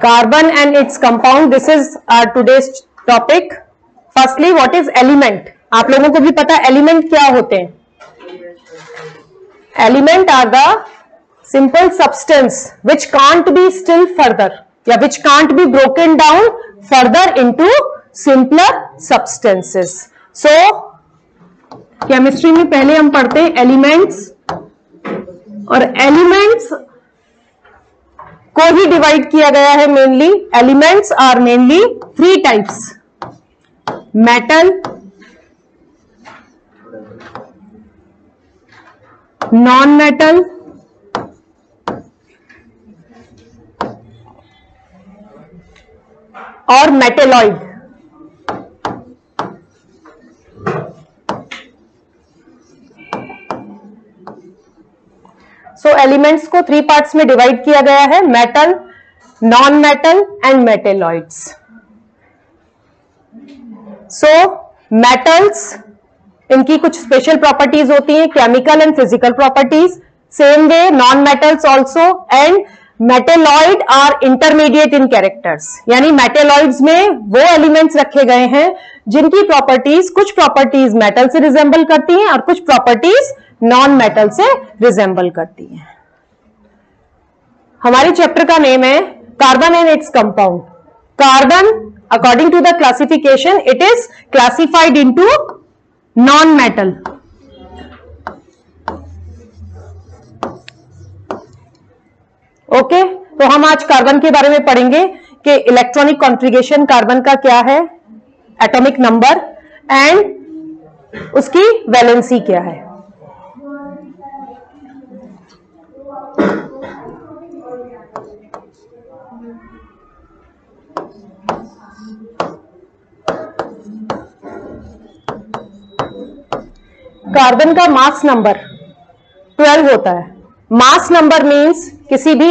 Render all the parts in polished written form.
Carbon and its compound. This is our today's topic. Firstly, what is element? आप लोगों को भी पता एलिमेंट क्या होते हैं? Element are the simple substance which can't be still further या which can't be broken down further into simpler substances. So chemistry में पहले हम पढ़ते हैं एलिमेंट्स, और एलिमेंट्स को ही डिवाइड किया गया है mainly. Elements are mainly 3 types: metal, non metal और मेटेलॉइड. सो एलिमेंट्स को 3 पार्ट्स में डिवाइड किया गया है: metal, non metal and metalloids. So metals, इनकी कुछ स्पेशल प्रॉपर्टीज होती हैं, chemical and physical properties. Same way non metals also. And metalloid are intermediate in characters, यानी मेटेलॉइड्स में वो एलिमेंट्स रखे गए हैं जिनकी प्रॉपर्टीज, कुछ प्रॉपर्टीज मेटल से रिजेंबल करती हैं और कुछ प्रॉपर्टीज नॉन मेटल से रिजेंबल करती हैं. हमारे चैप्टर का नेम है carbon and its compound. Carbon, according to the classification, it is classified into non metal. Okay, तो हम आज कार्बन के बारे में पढ़ेंगे कि इलेक्ट्रॉनिक कॉन्फ़िगरेशन कार्बन का क्या है, एटॉमिक नंबर एंड उसकी वैलेंसी क्या है. कार्बन का मास नंबर 12 होता है. मास नंबर मींस किसी भी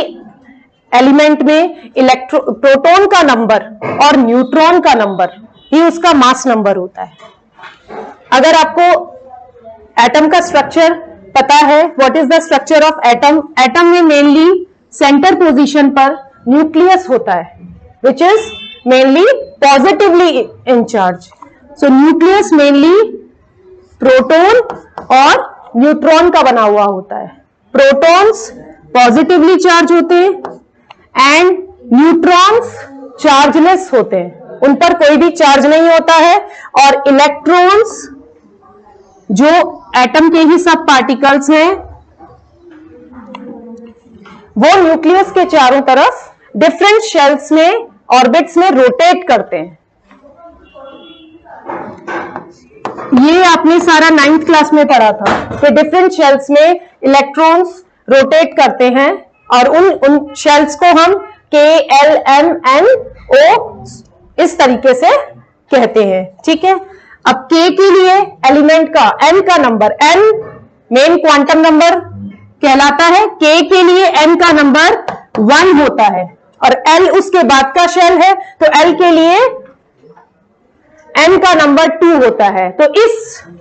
एलिमेंट में प्रोटॉन का नंबर और न्यूट्रॉन का नंबर ही उसका मास नंबर होता है. अगर आपको एटम का स्ट्रक्चर पता है, what is the structure of atom? Atom में मेनली सेंटर पोजीशन पर न्यूक्लियस होता है, which is mainly positively in charge. So nucleus mainly proton और न्यूट्रॉन का बना हुआ होता है. प्रोटॉन्स पॉजिटिवली चार्ज होते हैं एंड न्यूट्रॉन्स चार्जलेस होते हैं, उन पर कोई भी चार्ज नहीं होता है. और इलेक्ट्रॉन्स जो एटम के ही सब पार्टिकल्स हैं, वो न्यूक्लियस के चारों तरफ डिफरेंट शेल्स में, ऑर्बिट्स में रोटेट करते हैं. ये आपने सारा 9th क्लास में पढ़ा था कि डिफरेंट शेल्स में इलेक्ट्रॉन्स रोटेट करते हैं और उन शेल्स को हम K, L, M, N, O इस तरीके से कहते हैं. ठीक है. अब K के लिए एलिमेंट का N का number, N main quantum number कहलाता है. K के लिए N का नंबर 1 होता है और L उसके बाद का शेल है, तो L के लिए N का नंबर 2 होता है. तो इस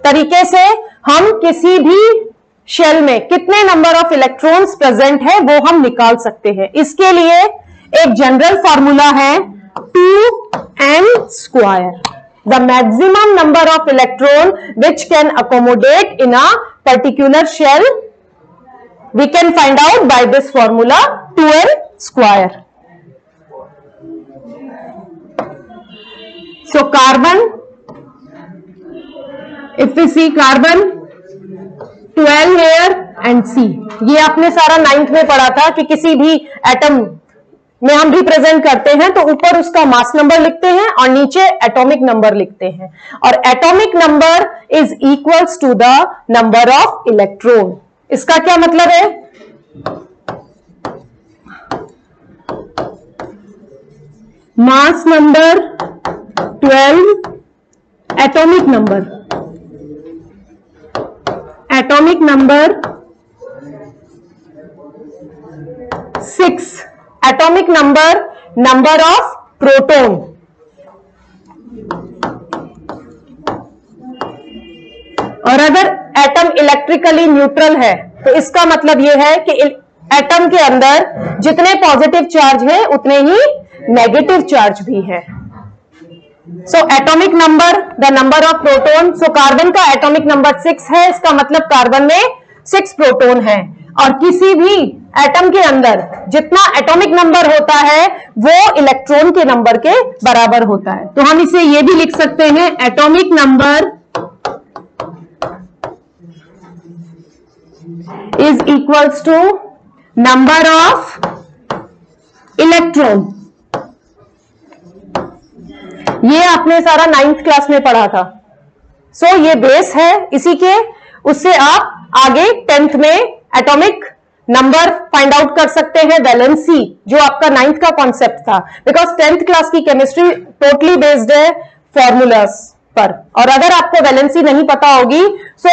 तरीके से हम किसी भी शेल में कितने नंबर ऑफ इलेक्ट्रॉन्स प्रेजेंट है वो हम निकाल सकते हैं. इसके लिए एक जनरल फॉर्मूला है 2n². The maximum number of electron which can accommodate in a particular shell we can find out by this formula 2n². So carbon, if we see carbon 12 here and C, ये आपने सारा 9th में पढ़ा था कि किसी भी atom में हम रिप्रेजेंट करते हैं तो ऊपर उसका मास नंबर लिखते हैं और नीचे एटॉमिक नंबर लिखते हैं. और atomic number is equals to the number of electron. इसका क्या मतलब है? Mass number 12, atomic number, atomic number 6, atomic number, number of proton. और अगर एटम इलेक्ट्रिकली न्यूट्रल है तो इसका मतलब यह है कि एटम के अंदर जितने पॉजिटिव चार्ज है उतने ही नेगेटिव चार्ज भी है। So atomic number, the number of proton, so carbon का एटॉमिक नंबर 6 है, इसका मतलब कार्बन में 6 प्रोटॉन है। और किसी भी एटम के अंदर जितना एटॉमिक नंबर होता है वो इलेक्ट्रॉन के नंबर के बराबर होता है। तो हम इसे ये भी लिख सकते हैं, atomic number is equals to number of electron. ये आपने सारा 9th क्लास में पढ़ा था। सो ये बेस है, इसी के उससे आप आगे 10th में एटॉमिक नंबर फाइंड आउट कर सकते हैं, वैलेंसी, जो आपका 9th का कॉन्सेप्ट था, बिकॉज 10th क्लास की केमिस्ट्री टोटली बेस्ड है फॉर्मूलास पर। और अगर आपको वैलेंसी नहीं पता होगी सो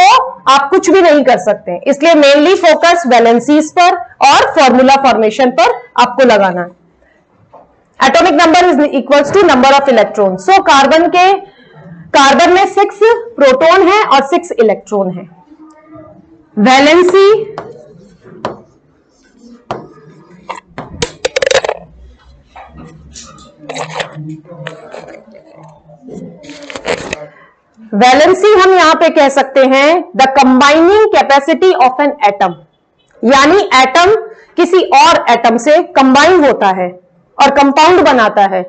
आप कुछ भी नहीं कर सकते, इसलिए मेनली फोकस वैलेंसीज पर और फॉर्मूला फॉर्मेशन पर आपको लगाना है। Atomic number is equals to number of electron. So carbon में 6 प्रोटॉन है और 6 इलेक्ट्रॉन है। वैलेंसी हम यहां पे कह सकते हैं the combining capacity of an atom, यानी एटम किसी और एटम से कंबाइन होता है और कंपाउंड बनाता है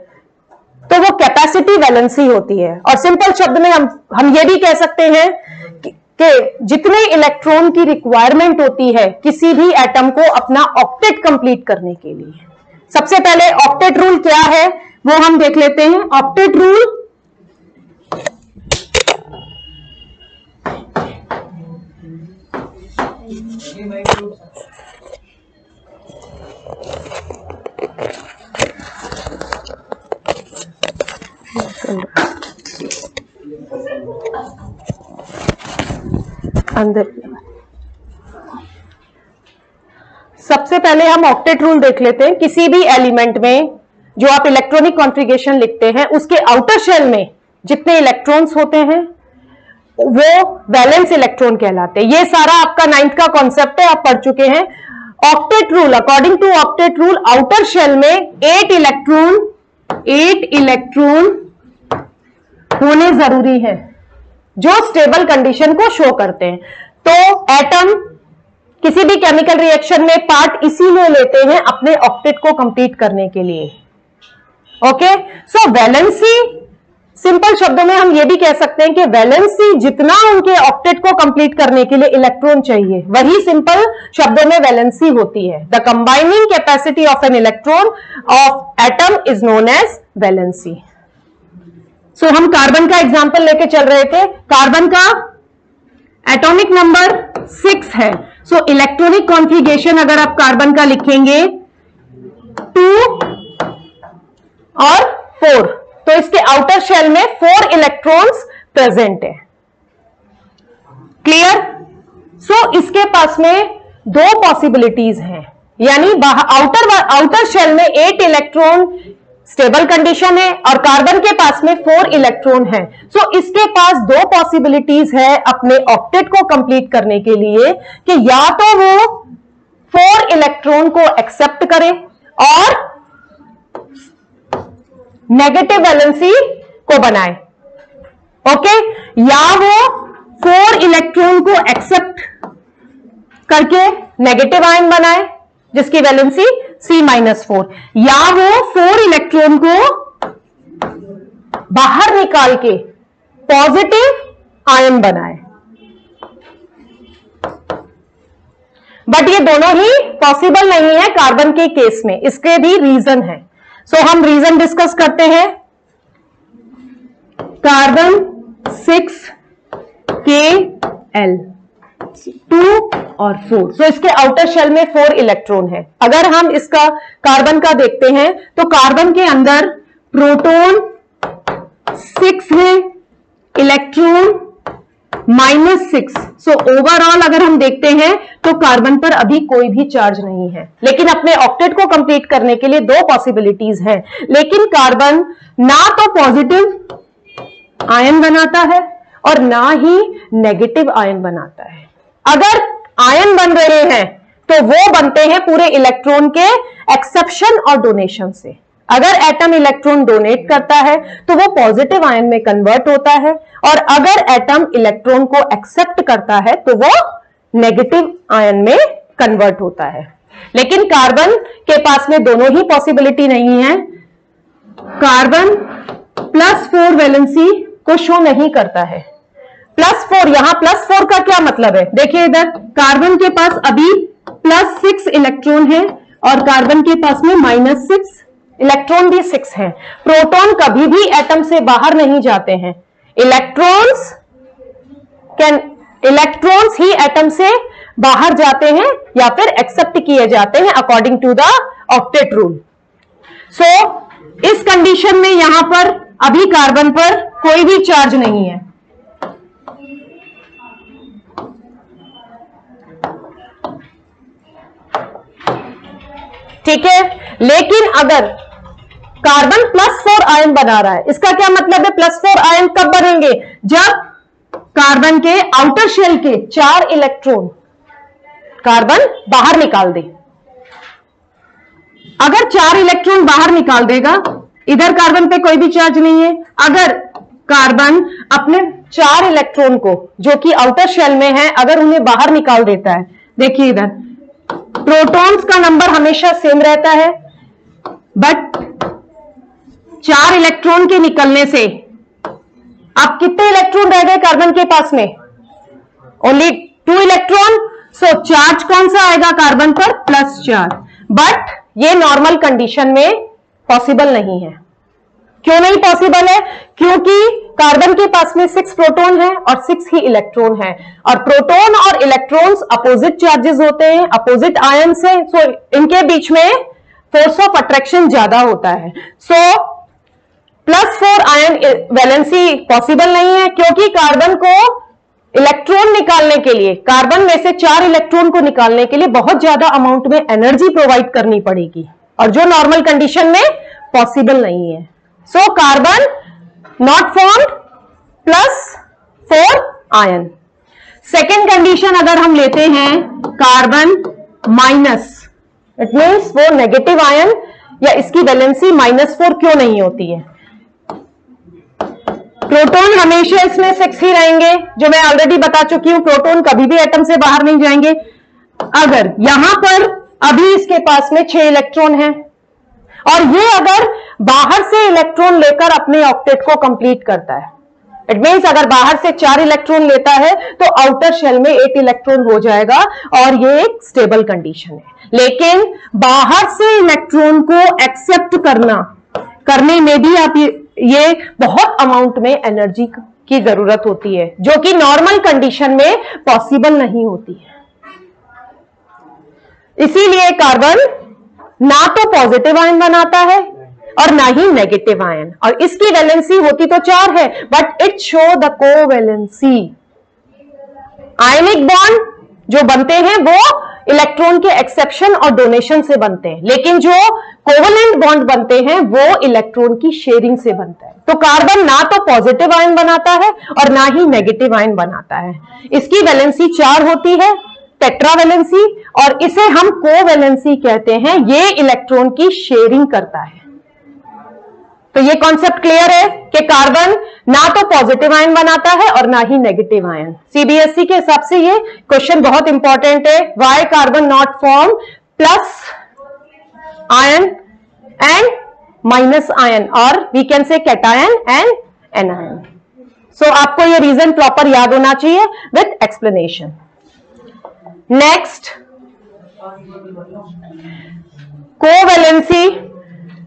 तो वो कैपेसिटी वैलेंसी होती है। और सिंपल शब्द में हम ये भी कह सकते हैं कि जितने इलेक्ट्रॉन की रिक्वायरमेंट होती है किसी भी एटम को अपना ऑक्टेट कंप्लीट करने के लिए। सबसे पहले ऑक्टेट रूल क्या है वो हम देख लेते हैं। ऑक्टेट रूल अंदर, सबसे पहले हम ऑक्टेट रूल देख लेते हैं। किसी भी एलिमेंट में जो आप इलेक्ट्रॉनिक कॉन्फ़िगरेशन लिखते हैं उसके आउटर शेल में जितने इलेक्ट्रॉन्स होते हैं वो वैलेंस इलेक्ट्रॉन कहलाते हैं। ये सारा आपका 9th का कॉन्सेप्ट है, आप पढ़ चुके हैं। Octet rule, according to octet rule outer shell में 8 इलेक्ट्रॉन होने जरूरी है जो स्टेबल कंडीशन को शो करते हैं। तो एटम किसी भी केमिकल रिएक्शन में पार्ट इसीलिए लेते हैं अपने ऑक्टेट को कंप्लीट करने के लिए। ओके, सो वैलेंसी, सिंपल शब्दों में हम ये भी कह सकते हैं कि वैलेंसी जितना उनके ऑक्टेट को कंप्लीट करने के लिए इलेक्ट्रॉन चाहिए वही सिंपल शब्दों में वैलेंसी होती है। The combining capacity of an electron of atom is known as valency. So हम कार्बन का एग्जांपल लेके चल रहे थे। कार्बन का एटॉमिक नंबर 6 है। सो इलेक्ट्रॉनिक कॉन्फ़िगरेशन अगर आप कार्बन का लिखेंगे 2 और 4, तो इसके आउटर शेल में 4 इलेक्ट्रॉन्स प्रेजेंट है। क्लियर? सो इसके पास में 2 पॉसिबिलिटीज हैं, यानी आउटर शेल में 8 इलेक्ट्रॉन स्टेबल कंडीशन है और कार्बन के पास में 4 इलेक्ट्रॉन है। सो इसके पास 2 पॉसिबिलिटीज है अपने ऑक्टेट को कंप्लीट करने के लिए कि या तो वो 4 इलेक्ट्रॉन को एक्सेप्ट करे और नेगेटिव वैलेंसी को बनाए, ओके, या वो 4 इलेक्ट्रॉन को एक्सेप्ट करके नेगेटिव आयन बनाए जिसकी वैलेंसी C-4, या वो 4 इलेक्ट्रॉन को बाहर निकाल के पॉजिटिव आयन बनाए। बट ये दोनों ही पॉसिबल नहीं है कार्बन के केस में, इसके भी रीजन है। सो हम रीजन डिस्कस करते हैं। कार्बन 6Kl 2 और 4, सो इसके आउटर शेल में 4 इलेक्ट्रॉन है। अगर हम इसका कार्बन का देखते हैं तो कार्बन के अंदर प्रोटॉन 6 है, इलेक्ट्रॉन -6। सो ओवरऑल अगर हम देखते हैं तो कार्बन पर अभी कोई भी चार्ज नहीं है, लेकिन अपने ऑक्टेट को कंप्लीट करने के लिए 2 पॉसिबिलिटीज हैं। लेकिन कार्बन ना तो पॉजिटिव आयन बनाता है और ना ही नेगेटिव आयन बनाता है। अगर आयन बन रहे हैं तो वो बनते हैं पूरे इलेक्ट्रॉन के एक्सेप्शन और डोनेशन से। अगर एटम इलेक्ट्रॉन डोनेट करता है तो वो पॉजिटिव आयन में कन्वर्ट होता है, और अगर एटम इलेक्ट्रॉन को एक्सेप्ट करता है तो वो नेगेटिव आयन में कन्वर्ट होता है। लेकिन कार्बन के पास में दोनों ही पॉसिबिलिटी नहीं है। कार्बन +4 वैलेंसी को शो नहीं करता है। +4, यहां +4 का क्या मतलब है? देखिए इधर कार्बन के पास अभी +6 इलेक्ट्रॉन है और कार्बन के पास में -6 इलेक्ट्रॉन भी 6 हैं। प्रोटॉन कभी भी एटम से बाहर नहीं जाते हैं। इलेक्ट्रॉन्स ही एटम से बाहर जाते हैं या फिर एक्सेप्ट किए जाते हैं according to the octet rule. So इस कंडीशन में यहां पर अभी कार्बन पर कोई भी चार्ज नहीं है। ठीक है, लेकिन अगर कार्बन +4 आयन बना रहा है, इसका क्या मतलब है? +4 आयन कब बनेंगे? जब कार्बन के आउटर शेल के 4 इलेक्ट्रॉन कार्बन बाहर निकाल दे। अगर 4 इलेक्ट्रॉन बाहर निकाल देगा, इधर कार्बन पे कोई भी चार्ज नहीं है। अगर कार्बन अपने 4 इलेक्ट्रॉन को जो कि आउटर शेल में है, अगर उन्हें बाहर निकाल देता है, देखिए इधर प्रोटॉन्स का नंबर हमेशा सेम रहता है, बट 4 इलेक्ट्रॉन के निकलने से अब कितने इलेक्ट्रॉन रह गए कार्बन के पास में? Only 2 electron. सो चार्ज कौन सा आएगा कार्बन पर? +4। बट ये नॉर्मल कंडीशन में पॉसिबल नहीं है। क्यों नहीं पॉसिबल है? क्योंकि कार्बन के पास में 6 प्रोटॉन है और 6 ही इलेक्ट्रॉन है, और प्रोटॉन और इलेक्ट्रॉन्स अपोजिट चार्जेस होते हैं, अपोजिट आयन्स है। सो इनके बीच में फोर्स ऑफ अट्रैक्शन ज्यादा होता है। सो +4 आयन वैलेंसी पॉसिबल नहीं है, क्योंकि कार्बन को इलेक्ट्रॉन निकालने के लिए, कार्बन में से 4 इलेक्ट्रॉन को निकालने के लिए बहुत ज्यादा अमाउंट में एनर्जी प्रोवाइड करनी पड़ेगी, और जो नॉर्मल कंडीशन में पॉसिबल नहीं है। So carbon not formed +4 ion. Second condition अगर हम लेते हैं कार्बन माइनस, इट मीन्स वो नेगेटिव आयन, या इसकी वैलेंसी -4 क्यों नहीं होती है? प्रोटॉन हमेशा इसमें 6 ही रहेंगे, जो मैं ऑलरेडी बता चुकी हूं। प्रोटॉन कभी भी एटम से बाहर नहीं जाएंगे। अगर यहां पर अभी इसके पास में 6 इलेक्ट्रॉन हैं, और ये अगर बाहर से इलेक्ट्रॉन लेकर अपने ऑक्टेट को कंप्लीट करता है, इट मीन्स अगर बाहर से 4 इलेक्ट्रॉन लेता है तो आउटर शेल में 8 इलेक्ट्रॉन हो जाएगा, और ये एक स्टेबल कंडीशन है। लेकिन बाहर से इलेक्ट्रॉन को एक्सेप्ट करने में भी आप ये बहुत अमाउंट में एनर्जी की जरूरत होती है, जो कि नॉर्मल कंडीशन में पॉसिबल नहीं होती है। इसीलिए कार्बन ना तो पॉजिटिव आयन बनाता है और ना ही नेगेटिव आयन, और इसकी वैलेंसी होती तो 4 है, but it show the covalency. Ionic bond जो बनते हैं वो इलेक्ट्रॉन के एक्सेप्शन और डोनेशन से बनते हैं, लेकिन जो कोवलेंट बॉन्ड बनते हैं वो इलेक्ट्रॉन की शेयरिंग से बनता है। तो कार्बन ना तो पॉजिटिव आयन बनाता है और ना ही नेगेटिव आयन बनाता है। इसकी वैलेंसी 4 होती है, टेट्रावैलेंसी, और इसे हम कोवैलेंसी कहते हैं। ये इलेक्ट्रॉन की शेयरिंग करता है। तो ये कॉन्सेप्ट क्लियर है कि कार्बन ना तो पॉजिटिव आयन बनाता है और ना ही नेगेटिव आयन। सीबीएसई के हिसाब से ये क्वेश्चन बहुत इंपॉर्टेंट है। Why carbon not form plus ion and minus ion, और we can say cation and anion. So आपको ये रीजन प्रॉपर याद होना चाहिए with explanation. Next, covalency.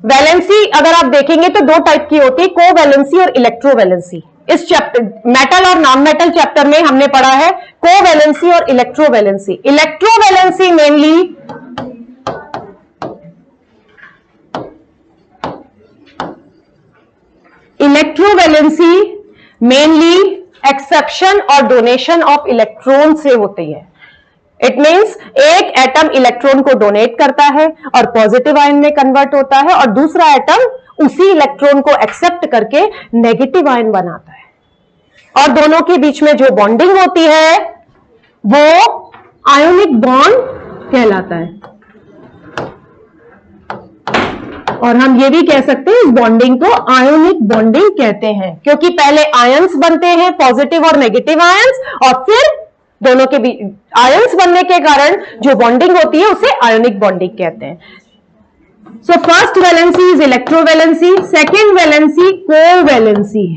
Valency अगर आप देखेंगे तो 2 टाइप की होती है, कोवैलेंसी और इलेक्ट्रोवैलेंसी। इस चैप्टर मेटल और नॉन मेटल चैप्टर में हमने पढ़ा है कोवैलेंसी और इलेक्ट्रोवैलेंसी। इलेक्ट्रोवैलेंसी मेनली एक्सेप्शन और डोनेशन ऑफ इलेक्ट्रॉन से होती है। इट मीन्स एक एटम इलेक्ट्रॉन को डोनेट करता है और पॉजिटिव आयन में कन्वर्ट होता है, और दूसरा एटम उसी इलेक्ट्रॉन को एक्सेप्ट करके नेगेटिव आयन बनाता है, और दोनों के बीच में जो बॉन्डिंग होती है वो आयोनिक बॉन्ड कहलाता है। और हम ये भी कह सकते हैं इस बॉन्डिंग को आयोनिक बॉन्डिंग कहते हैं, क्योंकि पहले आयंस बनते हैं, पॉजिटिव और नेगेटिव आयंस, और फिर दोनों के बीच आयंस बनने के कारण जो बॉन्डिंग होती है उसे आयोनिक बॉन्डिंग कहते हैं। So first valency is electrovalency, second valency covalency.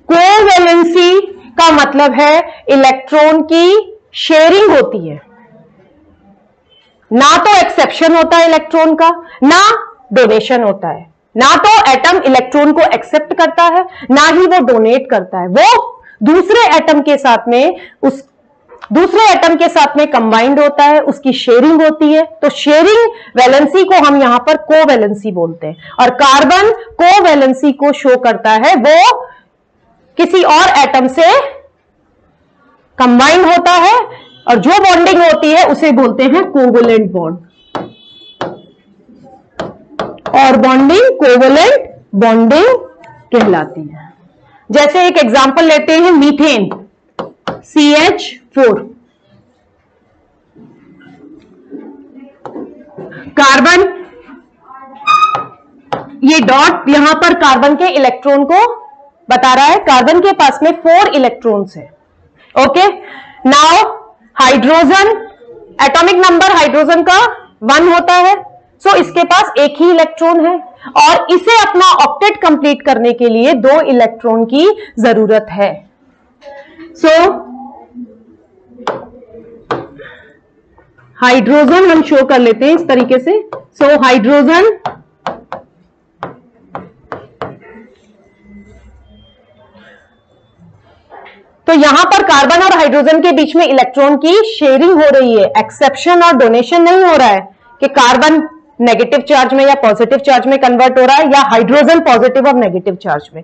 Covalency का मतलब है इलेक्ट्रॉन की शेयरिंग होती है, ना तो एक्सेप्शन होता है इलेक्ट्रॉन का, ना डोनेशन होता है। ना तो एटम इलेक्ट्रॉन को एक्सेप्ट करता है, ना ही वो डोनेट करता है। वो दूसरे एटम के साथ में दूसरे एटम के साथ में कंबाइंड होता है, उसकी शेयरिंग होती है। तो शेयरिंग वैलेंसी को हम यहां पर कोवैलेंसी बोलते हैं। और कार्बन कोवैलेंसी को शो करता है, वो किसी और एटम से कंबाइंड होता है और जो बॉन्डिंग होती है उसे बोलते हैं कोवैलेंट बॉन्ड। और बॉन्डिंग कोवैलेंट बॉन्डिंग कहलाती है। जैसे एक एग्जांपल लेते हैं, मीथेन CH4, कार्बन, ये डॉट यहां पर कार्बन के इलेक्ट्रॉन को बता रहा है। कार्बन के पास में 4 इलेक्ट्रॉन्स है। Okay, now hydrogen, atomic number hydrogen का 1 होता है, सो इसके पास एक ही इलेक्ट्रॉन है और इसे अपना ऑक्टेट कंप्लीट करने के लिए 2 इलेक्ट्रॉन की जरूरत है। सो हाइड्रोजन हम शो कर लेते हैं इस तरीके से। सो हाइड्रोजन तो यहां पर कार्बन और हाइड्रोजन के बीच में इलेक्ट्रॉन की शेयरिंग हो रही है, एक्सेप्शन और डोनेशन नहीं हो रहा है कि कार्बन नेगेटिव चार्ज में या पॉजिटिव चार्ज में कन्वर्ट हो रहा है या हाइड्रोजन पॉजिटिव और नेगेटिव चार्ज में।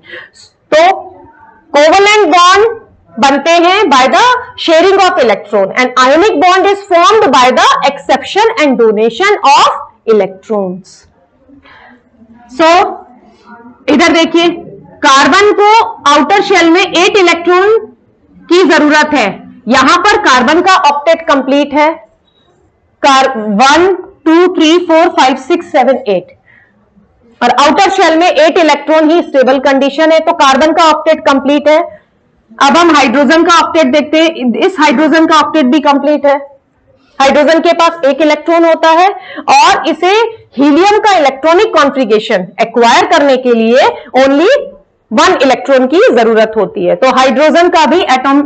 तो कोवैलेंट बॉन्ड बनते हैं by the sharing of electron and ionic bond is formed by the exception and donation of electrons. So इधर देखिए, कार्बन को आउटर शेल में 8 इलेक्ट्रॉन की जरूरत है। यहां पर कार्बन का ऑक्टेट कंप्लीट है, 1 2 3 4 5 6 7 8, और आउटर शेल में 8 इलेक्ट्रॉन ही स्टेबल कंडीशन है, तो कार्बन का ऑक्टेट कंप्लीट है। अब हम हाइड्रोजन का ऑक्टेट देखते हैं। इस हाइड्रोजन का ऑक्टेट भी कंप्लीट है। हाइड्रोजन के पास 1 इलेक्ट्रॉन होता है और इसे हीलियम का इलेक्ट्रॉनिक कॉन्फ़िगरेशन एक्वायर करने के लिए ओनली 1 इलेक्ट्रॉन की जरूरत होती है। तो हाइड्रोजन का भी एटॉम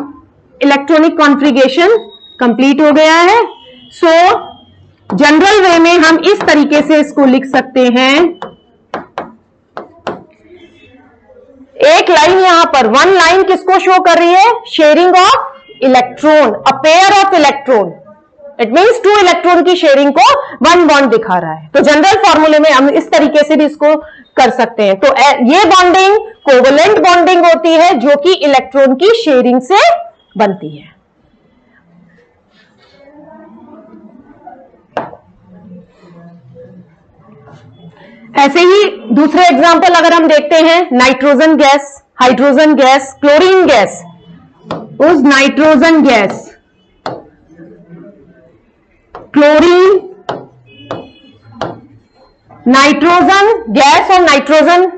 इलेक्ट्रॉनिक कॉन्फ़िगरेशन कंप्लीट हो गया है। सो जनरल वे में हम इस तरीके से इसको लिख सकते हैं। एक लाइन यहां पर 1 लाइन किसको शो कर रही है? Sharing of electron, a pair of electron. It means 2 electron की शेयरिंग को 1 बॉन्ड दिखा रहा है। तो जनरल फॉर्मूले में हम इस तरीके से भी इसको कर सकते हैं। तो ये बॉन्डिंग कोवैलेंट बॉन्डिंग होती है जो कि इलेक्ट्रॉन की शेयरिंग से बनती है। ऐसे ही दूसरे एग्जांपल अगर हम देखते हैं, nitrogen gas, hydrogen gas, chlorine gas. उस nitrogen gas, chlorine, nitrogen gas और nitrogen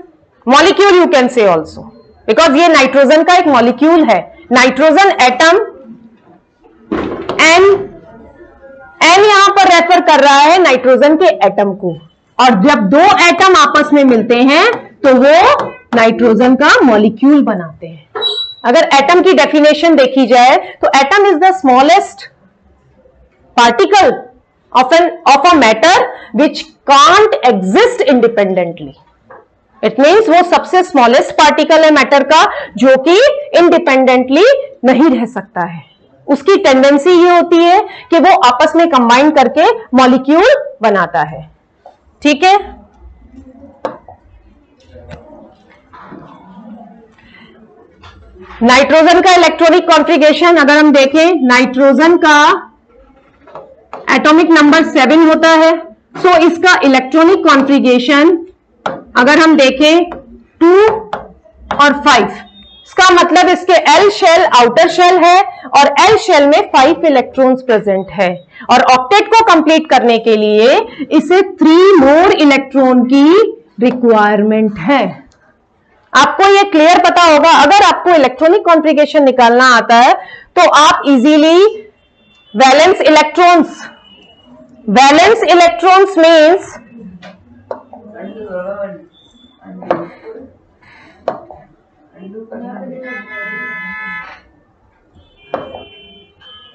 molecule you can say also, because ये नाइट्रोजन का एक मॉलिक्यूल है। नाइट्रोजन एटम, एन यहां पर रेफर कर रहा है नाइट्रोजन के एटम को, और जब 2 एटम आपस में मिलते हैं तो वो नाइट्रोजन का मॉलिक्यूल बनाते हैं। अगर एटम की डेफिनेशन देखी जाए तो atom is the smallest particle of a matter which can't exist independently. It means वो सबसे स्मॉलेस्ट पार्टिकल है मैटर का जो कि इंडिपेंडेंटली नहीं रह सकता है। उसकी टेंडेंसी ये होती है कि वो आपस में कंबाइन करके मॉलिक्यूल बनाता है। ठीक है, नाइट्रोजन का इलेक्ट्रॉनिक कॉन्फ़िगरेशन अगर हम देखें, नाइट्रोजन का एटॉमिक नंबर 7 होता है। सो इसका इलेक्ट्रॉनिक कॉन्फ़िगरेशन अगर हम देखें 2 और 5, इसका मतलब इसके एल शेल आउटर शेल है और एल शेल में 5 इलेक्ट्रॉन्स प्रेजेंट है और ऑक्टेट को कंप्लीट करने के लिए इसे 3 मोर इलेक्ट्रॉन की रिक्वायरमेंट है। आपको ये क्लियर पता होगा। अगर आपको इलेक्ट्रॉनिक कॉन्फ़िगरेशन निकालना आता है तो आप इजीली वैलेंस इलेक्ट्रॉन्स मीन्स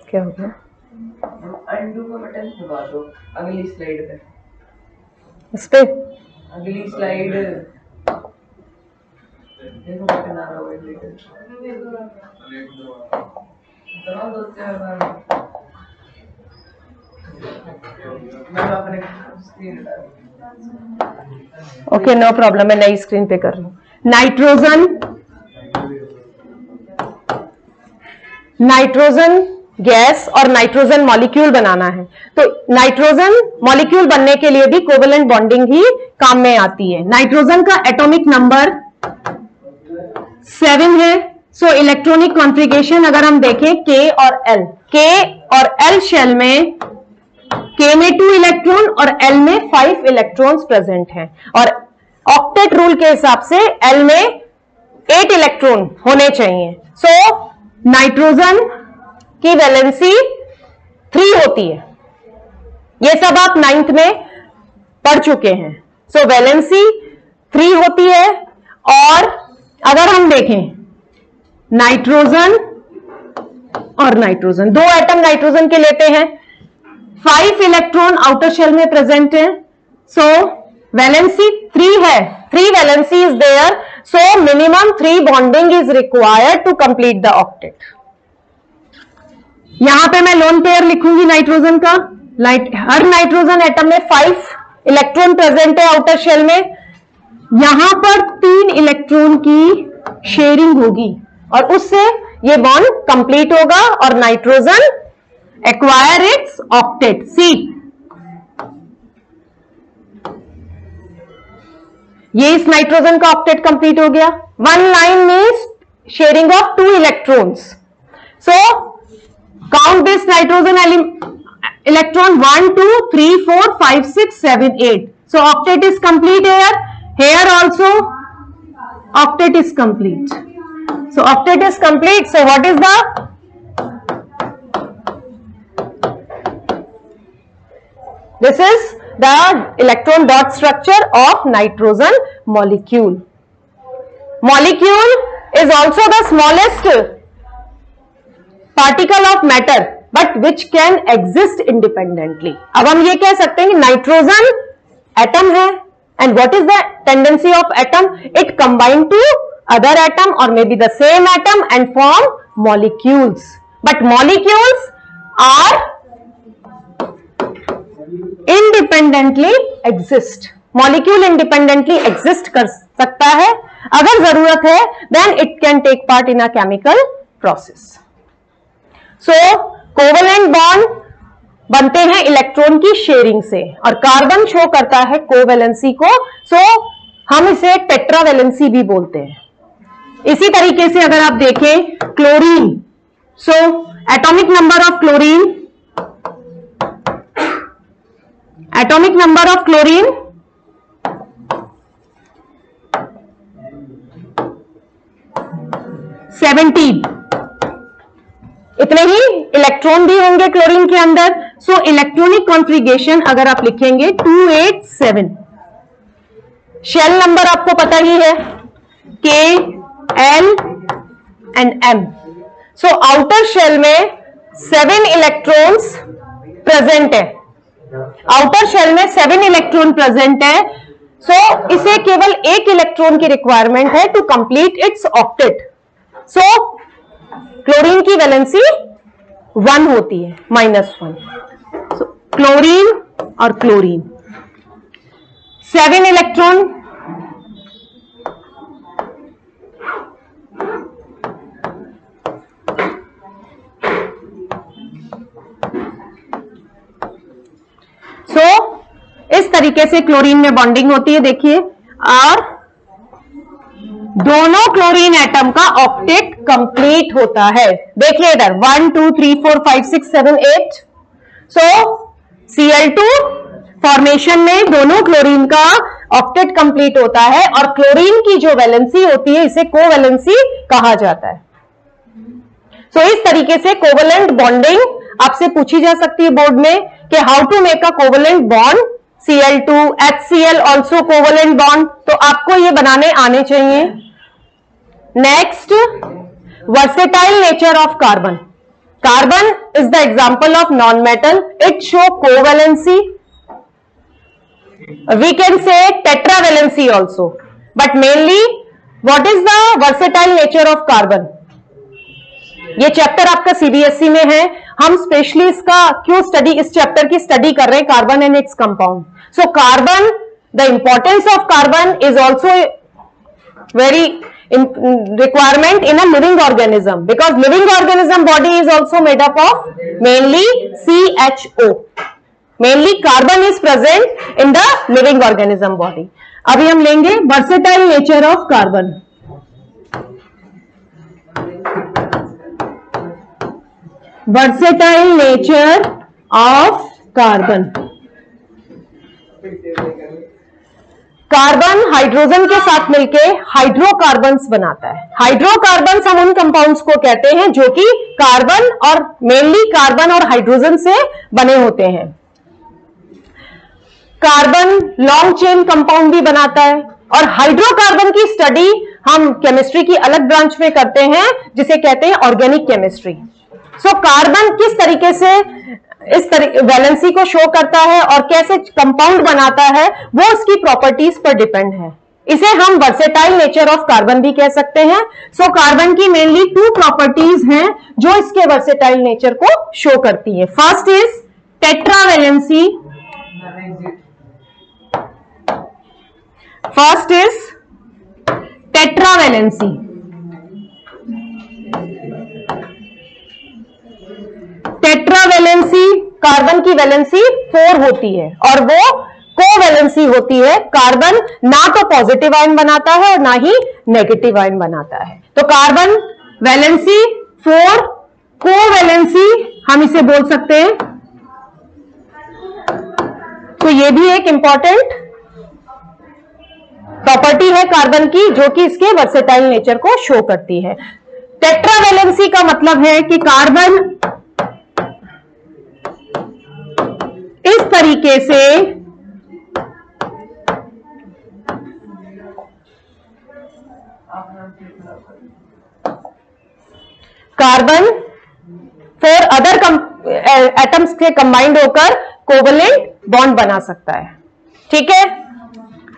क्या हो गया? अंडू का बटन दबा दो अगली स्लाइड पे। इस पे अगली स्लाइड देखो बटन आ रहा होगा दबा दो 4 बार। मैं अपने स्क्रीन ओके नो प्रॉब्लम, मैं नई स्क्रीन पे कर रही हूँ। नाइट्रोजन गैस और नाइट्रोजन मॉलिक्यूल बनाना है तो नाइट्रोजन मॉलिक्यूल बनने के लिए भी कोवेलेंट बॉन्डिंग ही काम में आती है। नाइट्रोजन का एटॉमिक नंबर 7 है। सो इलेक्ट्रॉनिक कॉन्फ़िगरेशन अगर हम देखें के और एल शेल में के में 2 इलेक्ट्रॉन और एल में 5 इलेक्ट्रॉन्स प्रेजेंट हैं और ऑक्टेट रूल के हिसाब से एल में 8 इलेक्ट्रॉन होने चाहिए। सो नाइट्रोजन की वैलेंसी 3 होती है। ये सब आप 9th में पढ़ चुके हैं। सो वैलेंसी 3 होती है और अगर हम देखें नाइट्रोजन और नाइट्रोजन 2 एटम नाइट्रोजन के लेते हैं, 5 इलेक्ट्रॉन आउटर शेल में प्रेजेंट है। सो वैलेंसी 3 है, 3 valency is there. So minimum 3 bonding is required to complete the octet. यहां पे मैं लोन पेयर लिखूंगी नाइट्रोजन का। हर नाइट्रोजन एटम में 5 इलेक्ट्रॉन प्रेजेंट है आउटर शेल में। यहां पर 3 इलेक्ट्रॉन की शेयरिंग होगी और उससे ये बॉन्ड कंप्लीट होगा और नाइट्रोजन एक्वायर इट्स ऑक्टेट। सी ये इस नाइट्रोजन का ऑक्टेट कंप्लीट हो गया। 1 line means sharing of 2 electrons. So count this nitrogen electron 1 2 3 4 5 6 7 8. So octet is complete here also octet is complete. So octet is complete. So what is the this is the electron dot structure of nitrogen molecule. Molecule is also the smallest particle of matter but which can exist independently. अब हम ये कह सकते हैं कि nitrogen atom है and what is the tendency of atom? It combine to other atom or maybe the same atom and form molecules. But molecules are independently exist. Molecule independently exist कर सकता है। अगर जरूरत है then it can take part in a chemical process. So covalent bond बनते हैं electron की sharing से और कार्बन शो करता है कोवेलेंसी को। सो हम इसे टेट्रावेलेंसी भी बोलते हैं। इसी तरीके से अगर आप देखें chlorine, so atomic number of chlorine 17। इतने ही इलेक्ट्रॉन भी होंगे क्लोरीन के अंदर। सो इलेक्ट्रॉनिक कॉन्फ़िगरेशन अगर आप लिखेंगे 287। शेल नंबर आपको पता ही है K L and M। So outer shell में 7 इलेक्ट्रॉन्स प्रेजेंट है। आउटर शेल में 7 इलेक्ट्रॉन प्रेजेंट है। सो इसे केवल 1 इलेक्ट्रॉन की रिक्वायरमेंट है to complete its octet. So chlorine की वैलेंसी 1 होती है, -1। सो क्लोरीन और क्लोरीन 7 इलेक्ट्रॉन, सो इस तरीके से क्लोरीन में बॉन्डिंग होती है। देखिए और दोनों क्लोरीन एटम का ऑक्टेट कंप्लीट होता है। देखिए इधर 1 2 3 4 5 6 7 8। सो Cl2 फॉर्मेशन में दोनों क्लोरीन का ऑक्टेट कंप्लीट होता है और क्लोरीन की जो वैलेंसी होती है इसे कोवैलेंसी कहा जाता है। सो इस तरीके से कोवैलेंट बॉन्डिंग आपसे पूछी जा सकती है बोर्ड में कि how to make a covalent bond Cl2 HCl also covalent bond, तो आपको ये बनाने आने चाहिए। Next, versatile nature of carbon. Carbon is the example of non metal, it show covalency, we can say tetravalency also, but mainly what is the versatile nature of carbon. ये chapter आपका CBSE में है, हम specially इसका क्यों study, इस chapter की study कर रहे हैं, carbon and its compound. So carbon, the importance of carbon is also very requirement in a living organism, because living organism body is also made up of mainly CHO. Mainly carbon is present in the living organism body. अभी हम लेंगे versatile nature of carbon. Versatile nature of carbon. Carbon hydrogen के साथ मिलके hydrocarbons बनाता है। Hydrocarbons हम उन कंपाउंड्स को कहते हैं जो कि कार्बन और मेनली कार्बन और हाइड्रोजन से बने होते हैं। कार्बन लॉन्ग चेन कंपाउंड भी बनाता है और हाइड्रोकार्बन की स्टडी हम केमिस्ट्री की अलग ब्रांच में करते हैं जिसे कहते हैं ऑर्गेनिक केमिस्ट्री। सो कार्बन किस तरीके से इस वैलेंसी को शो करता है और कैसे कंपाउंड बनाता है वो उसकी प्रॉपर्टीज पर डिपेंड है। इसे हम वर्सेटाइल नेचर ऑफ कार्बन भी कह सकते हैं। सो कार्बन की मेनली 2 प्रॉपर्टीज हैं जो इसके वर्सेटाइल नेचर को शो करती है। First is tetravalency, first is tetravalency. Tetravalency, carbon की वैलेंसी 4 होती है और वो कोवैलेंसी होती है। कार्बन ना तो पॉजिटिव आयन बनाता है और ना ही नेगेटिव आयन बनाता है। तो कार्बन वैलेंसी 4, कोवैलेंसी हम इसे बोल सकते हैं। तो ये भी एक इंपॉर्टेंट प्रॉपर्टी है कार्बन की जो कि इसके वर्सेटाइल नेचर को शो करती है। टेट्रावैलेंसी का मतलब है कि कार्बन इस तरीके से कार्बन 4 अदर एटम्स के कंबाइंड होकर कोवैलेंट बॉन्ड बना सकता है, ठीक है,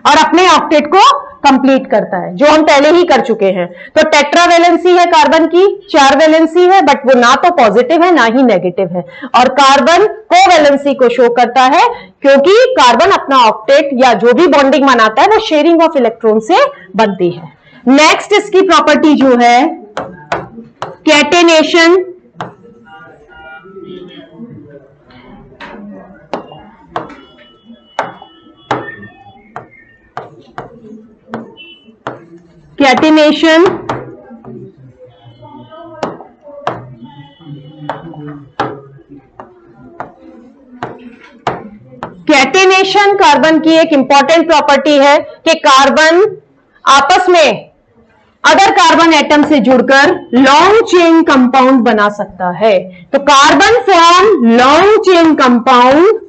और अपने ऑक्टेट को कंप्लीट करता है जो हम पहले ही कर चुके हैं। तो टेट्रावैलेंसी है कार्बन की, 4 वैलेंसी है बट वो ना तो पॉजिटिव है ना ही नेगेटिव है। और कार्बन कोवैलेंसी को शो करता है क्योंकि कार्बन अपना ऑक्टेट या जो भी बॉन्डिंग बनाता है वो शेयरिंग ऑफ इलेक्ट्रॉन से बनती है। नेक्स्ट इसकी प्रॉपर्टी जो है कैटेनेशन। कैटेनेशन कैटेनेशन कार्बन की एक इंपॉर्टेंट प्रॉपर्टी है कि कार्बन आपस में अदर कार्बन एटम से जुड़कर लॉन्ग चेन कंपाउंड बना सकता है। तो carbon form long chain compound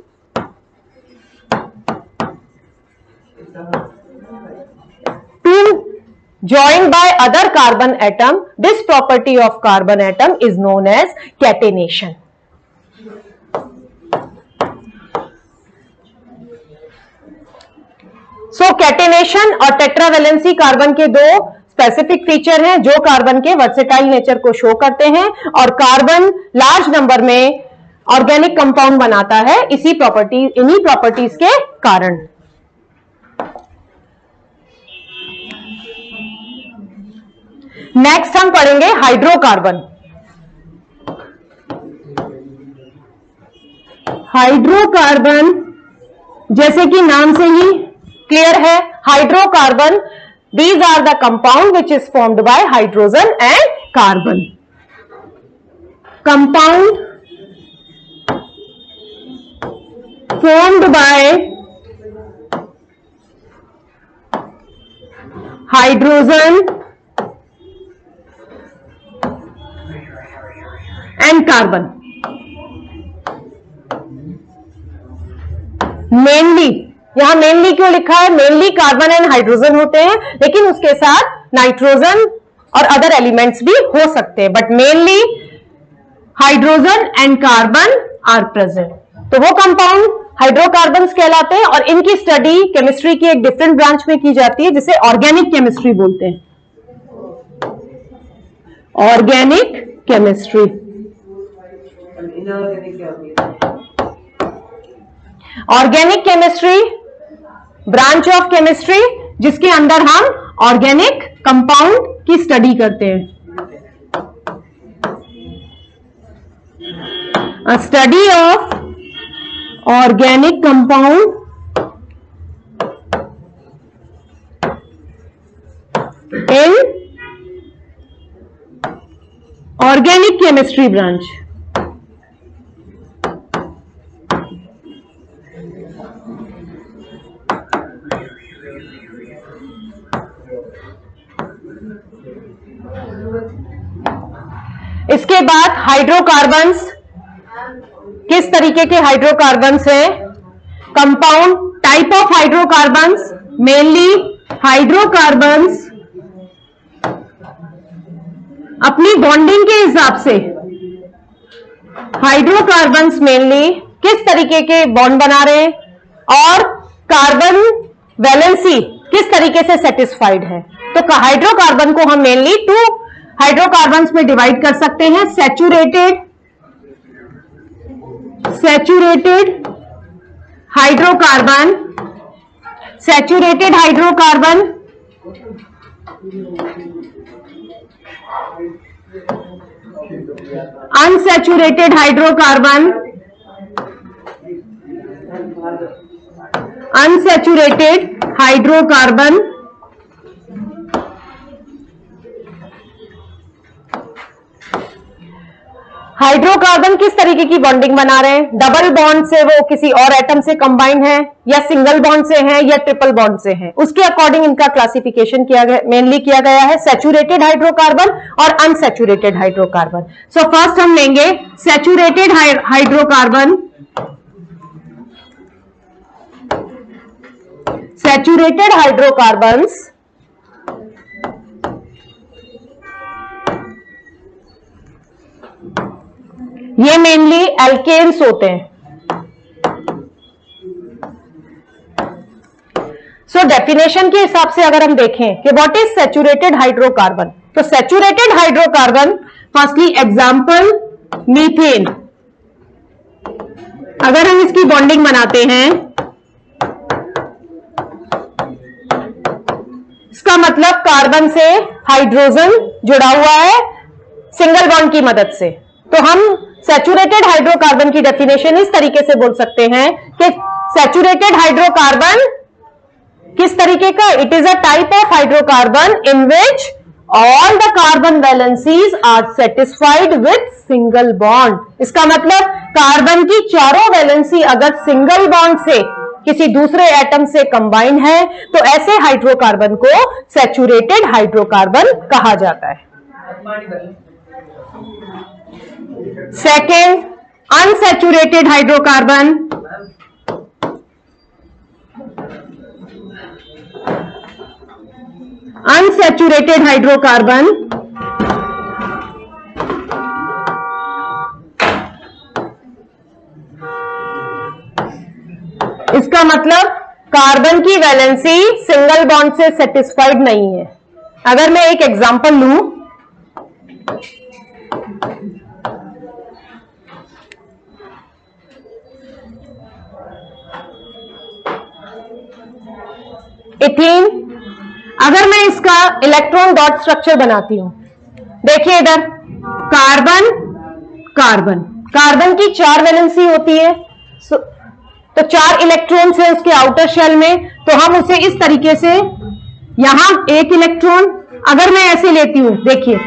joined by other carbon atom. This property of carbon atom is known as catenation. So catenation और टेट्रावैलेंसी कार्बन के 2 स्पेसिफिक फीचर हैं जो कार्बन के वर्सेटाइल नेचर को शो करते हैं और कार्बन लार्ज नंबर में ऑर्गेनिक कंपाउंड बनाता है इन्हीं प्रॉपर्टीज के कारण। नेक्स्ट हम पढ़ेंगे हाइड्रोकार्बन। हाइड्रोकार्बन जैसे कि नाम से ही क्लियर है, hydrocarbon These are the compound which is formed by hydrogen and carbon. Compound formed by hydrogen and carbon. Mainly, यहां मेनली क्यों लिखा है? मेनली कार्बन एंड हाइड्रोजन होते हैं, लेकिन उसके साथ नाइट्रोजन और अदर एलिमेंट्स भी हो सकते हैं, but mainly hydrogen and carbon are present. तो वो कंपाउंड हाइड्रोकार्बन्स कहलाते हैं और इनकी स्टडी केमिस्ट्री की एक डिफरेंट ब्रांच में की जाती है जिसे ऑर्गेनिक केमिस्ट्री बोलते हैं. Organic chemistry. Organic chemistry branch of chemistry जिसके अंदर हम ऑर्गेनिक कंपाउंड की स्टडी करते हैं. A study of organic compound in organic chemistry branch. इसके बाद हाइड्रोकार्बन्स, किस तरीके के हाइड्रोकार्बन्स हैं? Compound type of hydrocarbons, mainly hydrocarbons अपनी बॉन्डिंग के हिसाब से, हाइड्रोकार्बन्स मेनली किस तरीके के बॉन्ड बना रहे हैं और कार्बन वैलेंसी किस तरीके से सेटिस्फाइड है. तो हाइड्रोकार्बन को हम मेनली 2 हाइड्रोकार्बन्स में डिवाइड कर सकते हैं. Saturated hydrocarbon, saturated hydrocarbon, unsaturated hydrocarbon, unsaturated hydrocarbon. Hydrocarbon किस तरीके की बॉन्डिंग बना रहे हैं? डबल बॉन्ड से वो किसी और एटम से कंबाइन है, या सिंगल बॉन्ड से है, या ट्रिपल बॉन्ड से है. उसके अकॉर्डिंग इनका क्लासिफिकेशन किया गया, मेनली किया गया है सैचुरेटेड हाइड्रोकार्बन और अनसैचुरेटेड हाइड्रोकार्बन. सो फर्स्ट हम लेंगे सैचुरेटेड हाइड्रोकार्बन. सैचुरेटेड हाइड्रोकार्बन्स ये मेनली एल्केन्स होते हैं. सो डेफिनेशन के हिसाब से अगर हम देखें कि व्हाट इज सैचुरेटेड हाइड्रोकार्बन, तो saturated hydrocarbon firstly example methane. अगर हम इसकी बॉन्डिंग बनाते हैं, इसका मतलब कार्बन से हाइड्रोजन जुड़ा हुआ है सिंगल बॉन्ड की मदद से. तो हम सैचुरेटेड हाइड्रोकार्बन की डेफिनेशन इस तरीके से बोल सकते हैं कि सैचुरेटेड हाइड्रोकार्बन किस तरीके का? It is a type of hydrocarbon in which all the carbon valencies are satisfied with single bond. इसका मतलब कार्बन की चारों वैलेंसी अगर सिंगल बॉन्ड से किसी दूसरे एटम से कंबाइन है तो ऐसे हाइड्रोकार्बन को सैचुरेटेड हाइड्रोकार्बन कहा जाता है. Second, unsaturated hydrocarbon. Unsaturated hydrocarbon इसका मतलब कार्बन की वैलेंसी सिंगल बॉन्ड से सेटिस्फाइड नहीं है. अगर मैं एक एग्जांपल लूं, इथीन, अगर मैं इसका इलेक्ट्रॉन डॉट स्ट्रक्चर बनाती हूं, देखिए इधर कार्बन कार्बन, कार्बन की 4 वैलेंसी होती है, तो 4 इलेक्ट्रॉन्स है उसके आउटर शेल में, तो हम उसे इस तरीके से यहां एक इलेक्ट्रॉन, अगर मैं ऐसे लेती हूं, देखिए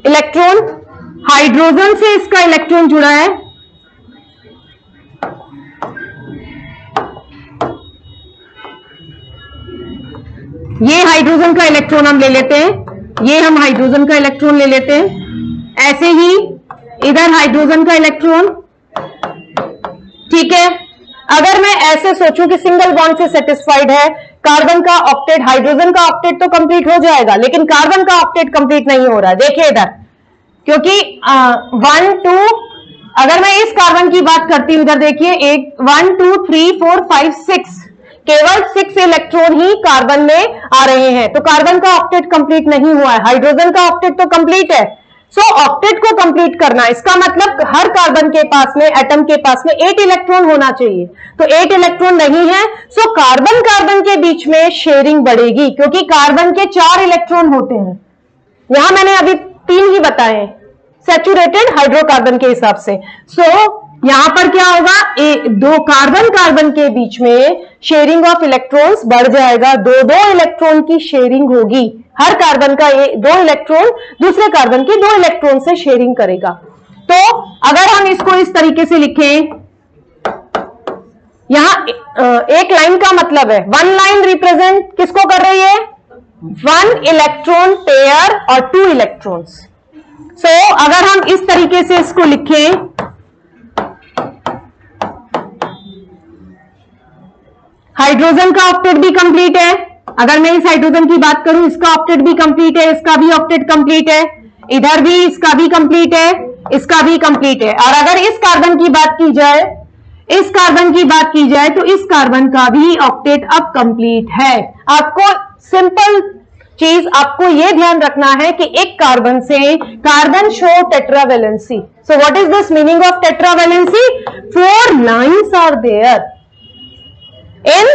इलेक्ट्रॉन, हाइड्रोजन से इसका इलेक्ट्रॉन जुड़ा है, ये हाइड्रोजन का इलेक्ट्रॉन हम ले लेते हैं, ये हम हाइड्रोजन का इलेक्ट्रॉन ले लेते हैं, ऐसे ही इधर हाइड्रोजन का इलेक्ट्रॉन, ठीक है। अगर मैं ऐसे सोचूं कि सिंगल बॉन्ड से सेटिस्फाइड है, कार्बन का ऑक्टेट, हाइड्रोजन का ऑक्टेट तो कंप्लीट हो जाएगा, लेकिन कार्बन का ऑक्टेट कंप्लीट नहीं हो रहा है। देखिए इधर, क्योंकि 1 2, अगर मैं इस कार्बन की बात करती हूं, इधर देखिए 1 2 3 4 5 6, केवल 6 इलेक्ट्रॉन ही कार्बन में आ रहे हैं, तो कार्बन का ऑक्टेट कंप्लीट नहीं हुआ है। हाइड्रोजन का ऑक्टेट तो कंप्लीट है। सो ऑक्टेट को कंप्लीट करना, इसका मतलब हर कार्बन के पास में, एटम के पास में 8 इलेक्ट्रॉन होना चाहिए, तो 8 इलेक्ट्रॉन नहीं है। सो कार्बन कार्बन के बीच में शेयरिंग बढ़ेगी, क्योंकि कार्बन के 4 इलेक्ट्रॉन होते हैं, यहां मैंने अभी 3 ही बताए सैचुरेटेड हाइड्रोकार्बन के हिसाब से। सो यहां पर क्या होगा, 2 कार्बन कार्बन के बीच में शेयरिंग ऑफ इलेक्ट्रॉन्स बढ़ जाएगा, 2 इलेक्ट्रॉन की शेयरिंग होगी, हर कार्बन का 2 इलेक्ट्रॉन दूसरे कार्बन के 2 इलेक्ट्रॉन से शेयरिंग करेगा। तो अगर हम इसको इस तरीके से लिखें, यहां एक लाइन का मतलब है, 1 लाइन रिप्रेजेंट किसको कर रही है, 1 इलेक्ट्रॉन पेयर और 2 इलेक्ट्रॉन्स। सो अगर हम इस तरीके से इसको लिखें, हाइड्रोजन का ऑक्टेट भी कंप्लीट है, अगर मैं इस हाइड्रोजन की बात करूं, इसका ऑक्टेट भी कंप्लीट है, इसका भी ऑक्टेट कंप्लीट है, इधर भी इसका भी कंप्लीट है, इसका भी कंप्लीट है। और अगर इस कार्बन की बात की जाए, इस कार्बन की बात की जाए, तो इस कार्बन का भी ऑक्टेट अब कंप्लीट है। आपको सिंपल चीज आपको यह ध्यान रखना है कि एक कार्बन से carbon show tetravalency. So what is this meaning of tetravalency? 4 lines are there in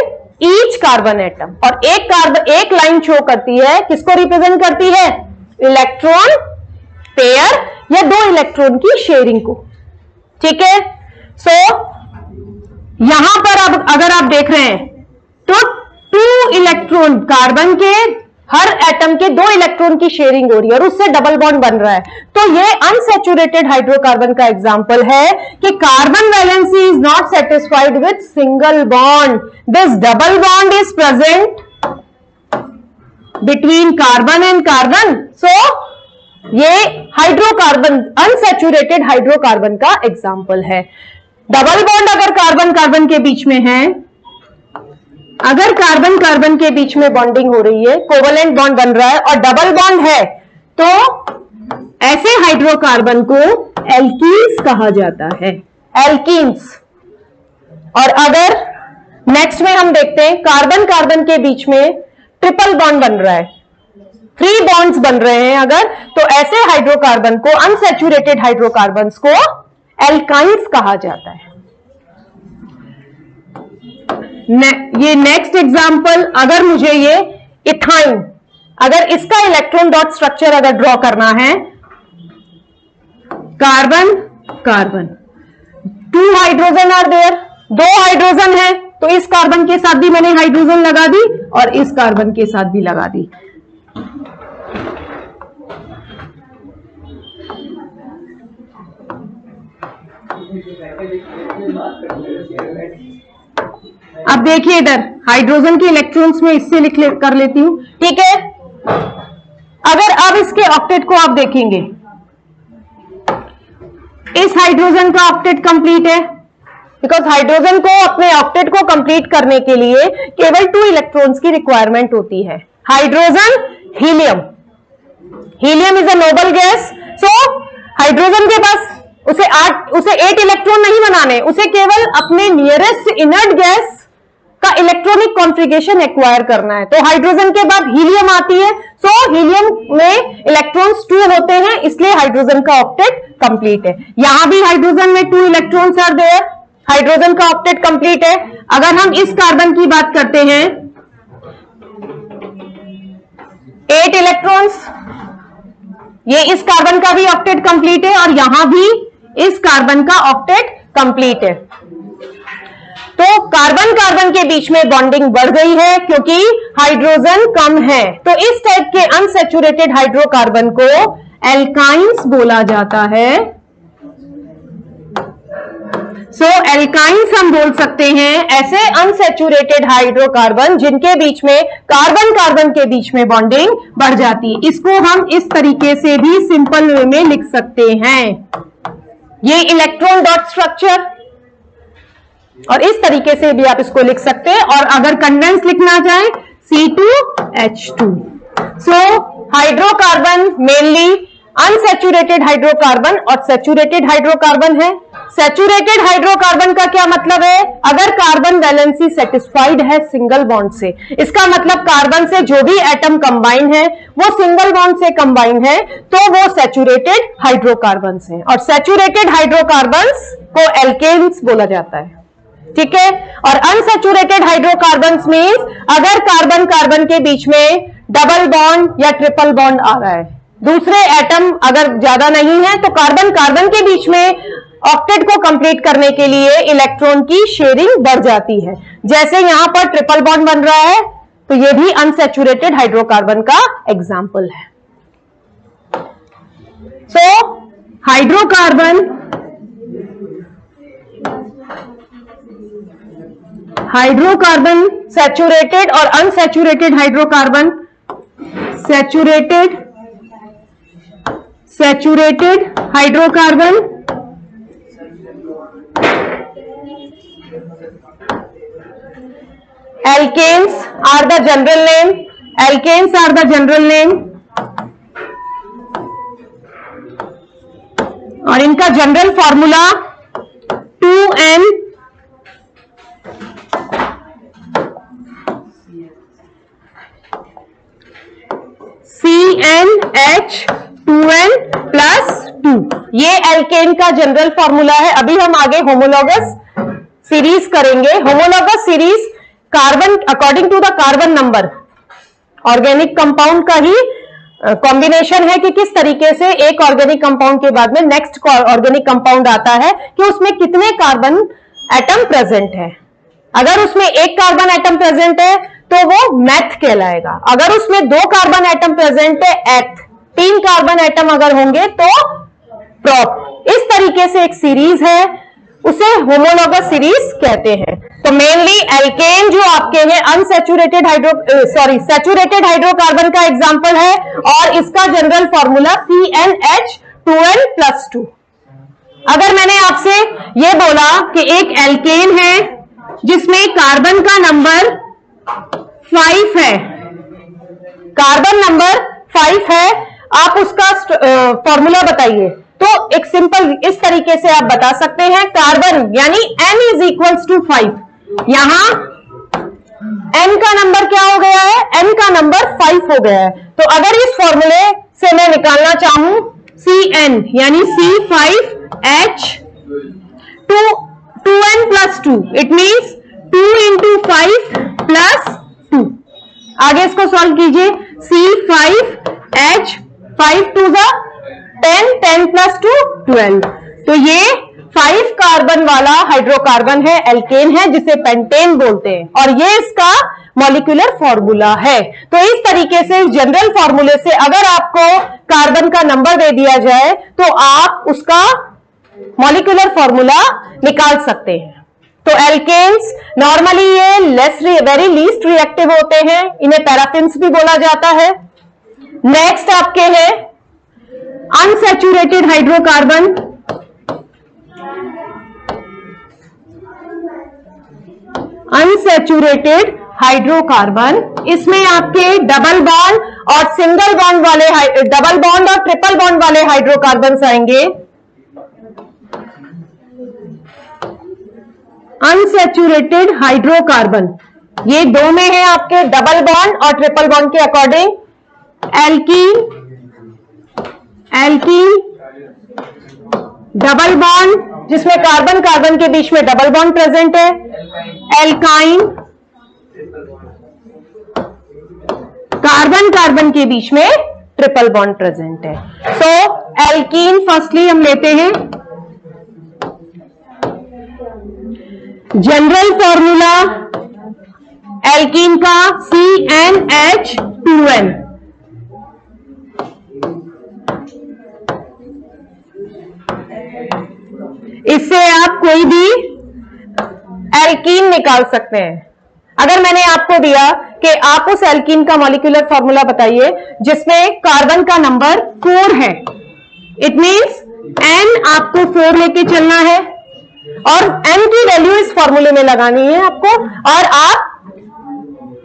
each carbon atom, और एक लाइन शो करती है, किसको रिप्रेजेंट करती है, इलेक्ट्रॉन पेयर या 2 इलेक्ट्रॉन की शेयरिंग को, ठीक है। सो यहां पर अब अगर आप देख रहे हैं, तो 2 इलेक्ट्रॉन कार्बन के हर एटम के 2 इलेक्ट्रॉन की शेयरिंग हो रही है और उससे डबल बॉन्ड बन रहा है। तो ये अनसैचुरेटेड हाइड्रोकार्बन का एग्जांपल है कि carbon valency is not satisfied with single bond, this double bond is present between carbon and carbon. So ये हाइड्रोकार्बन, अनसैचुरेटेड हाइड्रोकार्बन का एग्जांपल है। डबल बॉन्ड अगर कार्बन कार्बन के बीच में है, अगर कार्बन कार्बन के बीच में बॉन्डिंग हो रही है, कोवलेंट बॉन्ड बन रहा है और डबल बॉन्ड है, तो ऐसे हाइड्रोकार्बन को एल्कीन्स कहा जाता है, एल्कीन्स। और अगर नेक्स्ट में हम देखते हैं, कार्बन कार्बन के बीच में ट्रिपल बॉन्ड बन रहा है, 3 बॉन्ड्स बन रहे हैं अगर, तो ऐसे हाइड्रोकार्बन को, अनसैचुरेटेड हाइड्रोकार्बन्स को एल्काइंस कहा जाता है। ये नेक्स्ट एग्जांपल, अगर मुझे ये इथाइन, अगर इसका इलेक्ट्रॉन डॉट स्ट्रक्चर अगर ड्रॉ करना है, carbon carbon, 2 hydrogen are there, 2 hydrogen है, तो इस कार्बन के साथ भी मैंने हाइड्रोजन लगा दी और इस कार्बन के साथ भी लगा दी। अब देखिए इधर हाइड्रोजन के इलेक्ट्रॉन्स में इससे कर लेती हूं, ठीक है। अगर अब इसके ऑक्टेट को आप देखेंगे, इस हाइड्रोजन का ऑक्टेट कंप्लीट है, बिकॉज हाइड्रोजन को अपने ऑक्टेट को कंप्लीट करने के लिए केवल 2 इलेक्ट्रॉन्स की रिक्वायरमेंट होती है। Hydrogen, helium, helium is a noble gas. So hydrogen के पास उसे 8 इलेक्ट्रॉन नहीं बनाने, उसे केवल अपने नियरेस्ट इनर्ट गैस का इलेक्ट्रॉनिक कॉन्फ़िगरेशन एक्वायर करना है। तो हाइड्रोजन के बाद हीलियम आती है, सो हीलियम में इलेक्ट्रॉन्स 2 होते हैं, इसलिए हाइड्रोजन का ऑक्टेट कंप्लीट है। यहां भी हाइड्रोजन में 2 इलेक्ट्रॉन्स आर देयर, हाइड्रोजन का ऑक्टेट कंप्लीट है। अगर हम इस कार्बन की बात करते हैं, 8 इलेक्ट्रॉन्स, ये इस कार्बन का भी ऑक्टेट कंप्लीट है और यहां भी इस कार्बन का ऑक्टेट कंप्लीट है। तो कार्बन कार्बन के बीच में बॉन्डिंग बढ़ गई है क्योंकि हाइड्रोजन कम है। तो इस टाइप के अनसैचुरेटेड हाइड्रोकार्बन को एल्काइंस बोला जाता है। सो एल्काइंस हम बोल सकते हैं ऐसे अनसैचुरेटेड हाइड्रोकार्बन जिनके बीच में कार्बन कार्बन के बीच में बॉन्डिंग बढ़ जाती है। इसको हम इस तरीके से भी सिंपल वे में लिख सकते हैं, ये इलेक्ट्रॉन डॉट स्ट्रक्चर, और इस तरीके से भी आप इसको लिख सकते हैं। और अगर कंडेंस लिखना चाहें C2H2। सो हाइड्रोकार्बन मेनली अनसैचुरेटेड हाइड्रोकार्बन और सैचुरेटेड हाइड्रोकार्बन है। सैचुरेटेड हाइड्रोकार्बन का क्या मतलब है? अगर कार्बन वैलेंसी सेटिस्फाइड है सिंगल बॉन्ड से, इसका मतलब कार्बन से जो भी एटम कंबाइन है वो सिंगल बॉन्ड से कंबाइन है, तो वो सैचुरेटेड हाइड्रोकार्बन है। और सैचुरेटेड हाइड्रोकार्बन्स को एल्केन्स बोला जाता है, ठीक है। और अनसैचुरेटेड हाइड्रोकार्बन्स मींस अगर कार्बन कार्बन के बीच में डबल बॉन्ड या ट्रिपल बॉन्ड आ रहा है, दूसरे एटम अगर ज्यादा नहीं है, तो कार्बन कार्बन के बीच में ऑक्टेट को कंप्लीट करने के लिए इलेक्ट्रॉन की शेयरिंग बढ़ जाती है। जैसे यहां पर ट्रिपल बॉन्ड बन रहा है, तो ये भी अनसैचुरेटेड हाइड्रोकार्बन का एग्जाम्पल है। सो हाइड्रोकार्बन सैचुरेटेड और unsaturated hydrocarbon, saturated hydrocarbon alkanes are the general name, और इनका जनरल फॉर्मूला 2N CnH2n+2, ये एल्केन का जनरल फॉर्मूला है। अभी हम आगे होमोलॉगस सीरीज करेंगे। Homologous series carbon according to the carbon number organic compound का ही कॉम्बिनेशन है कि किस तरीके से एक ऑर्गेनिक कंपाउंड के बाद में नेक्स्ट ऑर्गेनिक कंपाउंड आता है कि उसमें कितने कार्बन एटम प्रेजेंट है। अगर उसमें एक कार्बन एटम प्रेजेंट है तो वो मैथ कहलाएगा, अगर उसमें 2 कार्बन एटम प्रेजेंट है एथ, 3 कार्बन एटम अगर होंगे तो प्रॉप। इस तरीके से एक सीरीज है, उसे होमोलॉगस सीरीज कहते हैं। तो मेनली एल्केन जो आपके हैं अनसैचुरेटेड सैचुरेटेड हाइड्रोकार्बन का एग्जांपल है, और इसका जनरल फॉर्मूला CnH2n+2। अगर मैंने आपसे ये बोला कि एक एल्केन है जिसमें कार्बन का नंबर 5 है, कार्बन नंबर 5 है, आप उसका फॉर्मूला बताइए। तो एक सिंपल इस तरीके से आप बता सकते हैं, कार्बन यानी N = 5। यहां N का नंबर क्या हो गया है? N का नंबर 5 हो गया है। तो अगर इस फॉर्मूले से मैं निकालना चाहूं Cn यानी C5H 2n+2, इट मींस 2 × 5 + 2। आगे इसको सॉल्व कीजिए। C5H 5 2 10, 10 + 2 12। तो ये 5 कार्बन वाला हाइड्रोकार्बन है, एल्केन है, जिसे पेंटेन बोलते हैं, और ये इसका मॉलिक्यूलर फॉर्मूला है। तो इस तरीके से जनरल फॉर्मूले से अगर आपको कार्बन का नंबर दे दिया जाए तो आप उसका मॉलिक्यूलर फॉर्मूला निकाल सकते हैं। तो एल्केन्स नॉर्मली ये वेरी लीस्ट रिएक्टिव होते हैं, इन्हें पैराफिन्स भी बोला जाता है। नेक्स्ट आपके है अनसैचुरेटेड हाइड्रोकार्बन। अनसैचुरेटेड हाइड्रोकार्बन, इसमें आपके डबल बॉन्ड और सिंगल बॉन्ड वाले, डबल बॉन्ड और ट्रिपल बॉन्ड वाले हाइड्रोकार्बन आएंगे। अनसैचुरेटेड हाइड्रोकार्बन ये 2 में है आपके डबल बॉन्ड और ट्रिपल बॉन्ड के अकॉर्डिंग। एल्कीन डबल बॉन्ड जिसमें कार्बन कार्बन के बीच में डबल बॉन्ड प्रेजेंट है। एल्काइन कार्बन कार्बन के बीच में ट्रिपल बॉन्ड प्रेजेंट है। सो एल्कीन फर्स्टली हम लेते हैं। जनरल फॉर्मूला एल्कीन का CnH2n। इससे आप कोई भी एल्कीन निकाल सकते हैं। अगर मैंने आपको दिया कि आप उस एल्कीन का मॉलिक्यूलर फॉर्मूला बताइए जिसमें कार्बन का नंबर 4 है, इट मींस n आपको 4 लेके चलना है और n की वैल्यू इस फॉर्मूले में लगानी है आपको, और आप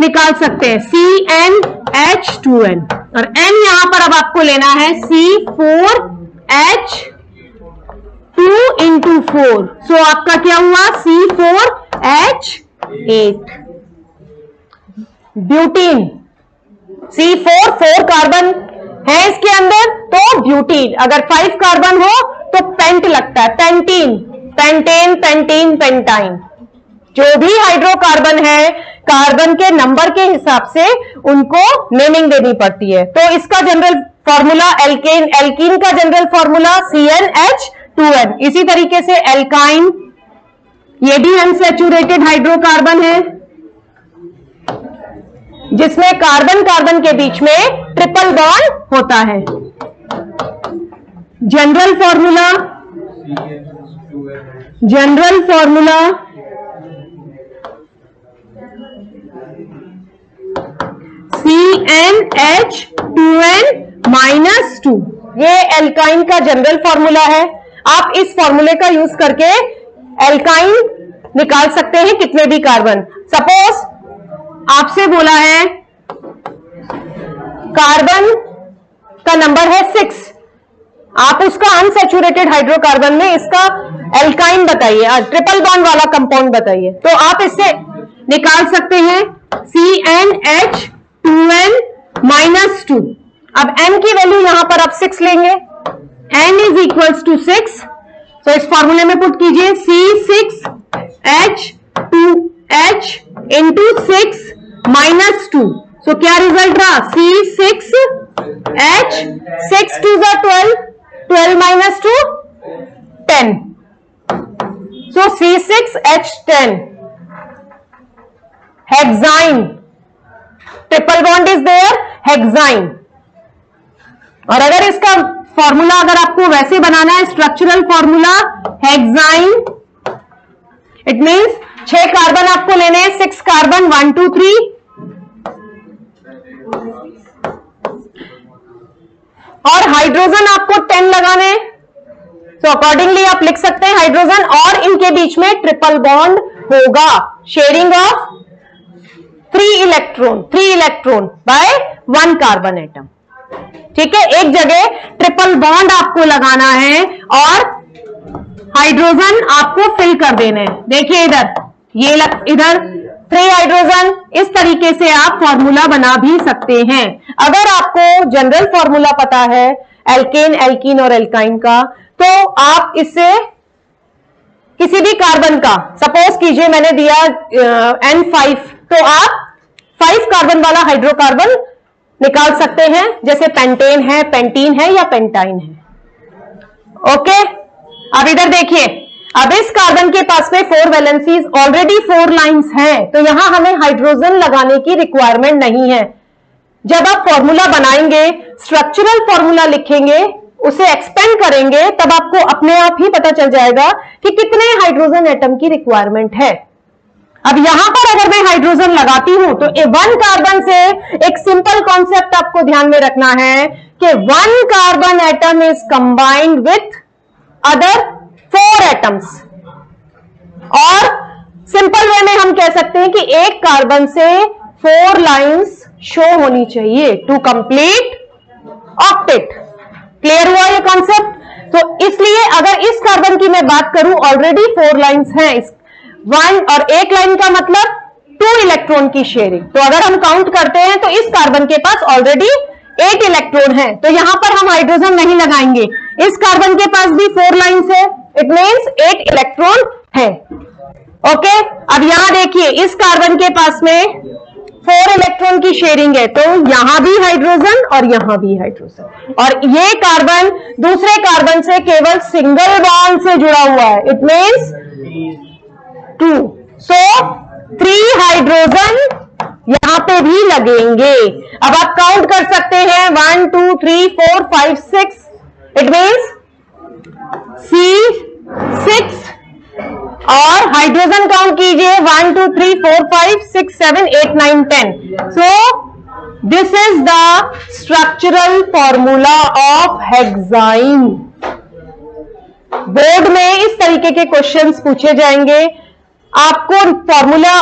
निकाल सकते हैं CnH2n, और n यहां पर अब आपको लेना है C4H2 into 4, सो आपका क्या हुआ C4H8। ब्यूटीन C4 4 कार्बन है इसके अंदर, तो ब्यूटीन। अगर 5 कार्बन हो तो पेंट लगता है, पेंटीन, पेंटेन, पेंटीन, पेंटाइन। जो भी हाइड्रोकार्बन है कार्बन के नंबर के हिसाब से उनको नेमिंग देनी पड़ती है। तो इसका जनरल फॉर्मूला एल्कीन का जनरल फॉर्मूला CnH2n। इसी तरीके से एल्काइन, ये भी अनसैचुरेटेड हाइड्रोकार्बन है जिसमें कार्बन कार्बन के बीच में ट्रिपल बॉन्ड होता है। जनरल फॉर्मूला CnH2n-2, ये एल्काइन का जनरल फॉर्मूला है। आप इस फॉर्मूले का यूज करके एल्काइन निकाल सकते हैं कितने भी कार्बन। सपोज आपसे बोला है कार्बन का नंबर है 6, आप उसका अनसैचुरेटेड हाइड्रोकार्बन में इसका एल्काइन बताइए, ट्रिपल बॉन्ड वाला कंपाउंड बताइए, तो आप इससे निकाल सकते हैं CnH2n-2। अब n की वैल्यू यहां पर आप 6 लेंगे, n इज इक्वल्स टू 6, तो इस फॉर्मूले में पुट कीजिए C6H2H इंटू 6 -2, सो क्या रिजल्ट रहा C6H, 6 2 12, 12 - 2 10, सो C6H10 hexyne, triple bond is there, hexyne. और अगर इसका फॉर्मूला अगर आपको वैसे बनाना है structural formula hexyne, it means 6 carbon आपको लेने हैं, 6 कार्बन 1 2 3, और हाइड्रोजन आपको 10 लगाने हैं, सो अकॉर्डिंगली आप लिख सकते हैं हाइड्रोजन और इनके बीच में ट्रिपल बॉन्ड होगा, sharing of 3 electron by 1 carbon atom. ठीक है, एक जगह ट्रिपल बॉन्ड आपको लगाना है और हाइड्रोजन आपको फिल कर देने हैं। देखिए इधर, ये इधर 3 हाइड्रोजन, इस तरीके से आप फॉर्मूला बना भी सकते हैं। अगर आपको जनरल फॉर्मूला पता है एल्केन, एल्कीन और एल्काइन का, तो आप इससे किसी भी कार्बन का, सपोज कीजिए मैंने दिया N5, तो आप 5 कार्बन वाला हाइड्रोकार्बन निकाल सकते हैं, जैसे पेंटेन है, पेंटीन है या पेंटाइन है। ओके, अब इधर देखिए, अब इस कार्बन के पास में 4 वैलेंसीज, ऑलरेडी 4 लाइंस हैं, तो यहां हमें हाइड्रोजन लगाने की रिक्वायरमेंट नहीं है। जब आप फॉर्मूला बनाएंगे, स्ट्रक्चरल फॉर्मूला लिखेंगे, उसे एक्सपेंड करेंगे, तब आपको अपने आप ही पता चल जाएगा कि कितने हाइड्रोजन एटम की रिक्वायरमेंट है। अब यहां पर अगर मैं हाइड्रोजन लगाती हूं तो 1 कार्बन से एक सिंपल कॉन्सेप्ट आपको ध्यान में रखना है कि 1 carbon atom is combined with other 4 atoms, और सिंपल वे में हम कह सकते हैं कि एक कार्बन से 4 लाइंस शो होनी चाहिए टू कंप्लीट ऑक्टेट। क्लियर हुआ ये कॉन्सेप्ट? तो इसलिए अगर इस कार्बन की मैं बात करूं, ऑलरेडी 4 लाइंस हैं, 1 और 1 लाइन का मतलब 2 इलेक्ट्रॉन की शेयरिंग। तो अगर हम काउंट करते हैं तो इस कार्बन के पास ऑलरेडी 8 इलेक्ट्रॉन है, तो यहां पर हम हाइड्रोजन नहीं लगाएंगे। इस कार्बन के पास भी 4 लाइंस है, इट मींस 8 इलेक्ट्रॉन है। ओके, अब यहां देखिए, इस कार्बन के पास में 4 इलेक्ट्रॉन की शेयरिंग है, तो यहां भी हाइड्रोजन और यहां भी हाइड्रोजन, और ये कार्बन दूसरे कार्बन से केवल सिंगल बॉन्ड से जुड़ा हुआ है, इट मींस 2, सो 3 हाइड्रोजन यहां पे भी लगेंगे। अब आप काउंट कर सकते हैं 1 2 3 4 5 6, इट मीन्स C6, और हाइड्रोजन काउंट कीजिए 1 2 3 4 5 6 7 8 9 10। So this is the structural formula of hexyne. Board में इस तरीके के क्वेश्चंस पूछे जाएंगे, आपको फॉर्मूला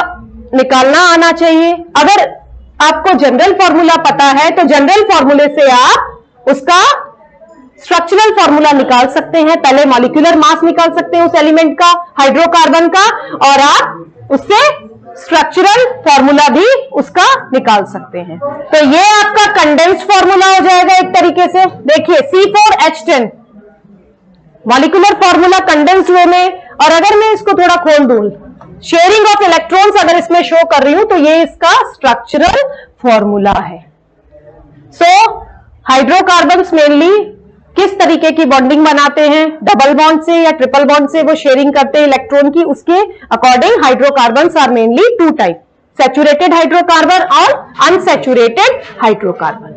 निकालना आना चाहिए। अगर आपको जनरल फॉर्मूला पता है तो जनरल फॉर्मूले से आप उसका स्ट्रक्चरल फॉर्मूला निकाल सकते हैं। पहले मॉलिक्यूलर मास निकाल सकते हैं उस एलिमेंट का, हाइड्रोकार्बन का, और आप उससे स्ट्रक्चरल फॉर्मूला भी उसका निकाल सकते हैं। तो ये आपका कंडेंस्ड फॉर्मूला हो जाएगा एक तरीके से। देखिए C4H10 मॉलिक्यूलर फॉर्मूला कंडेंस्ड वे में, और अगर मैं इसको थोड़ा खोल दूं, शेयरिंग ऑफ इलेक्ट्रॉन्स अगर इसमें शो कर रही हूं तो ये इसका स्ट्रक्चरल फॉर्मूला है। सो हाइड्रोकार्बन्स मेनली किस तरीके की बॉन्डिंग बनाते हैं, डबल बॉन्ड से या ट्रिपल बॉन्ड से वो शेयरिंग करते हैं इलेक्ट्रॉन की, उसके according hydrocarbons are mainly 2 type, saturated hydrocarbon और अनसैचुरेटेड हाइड्रोकार्बन।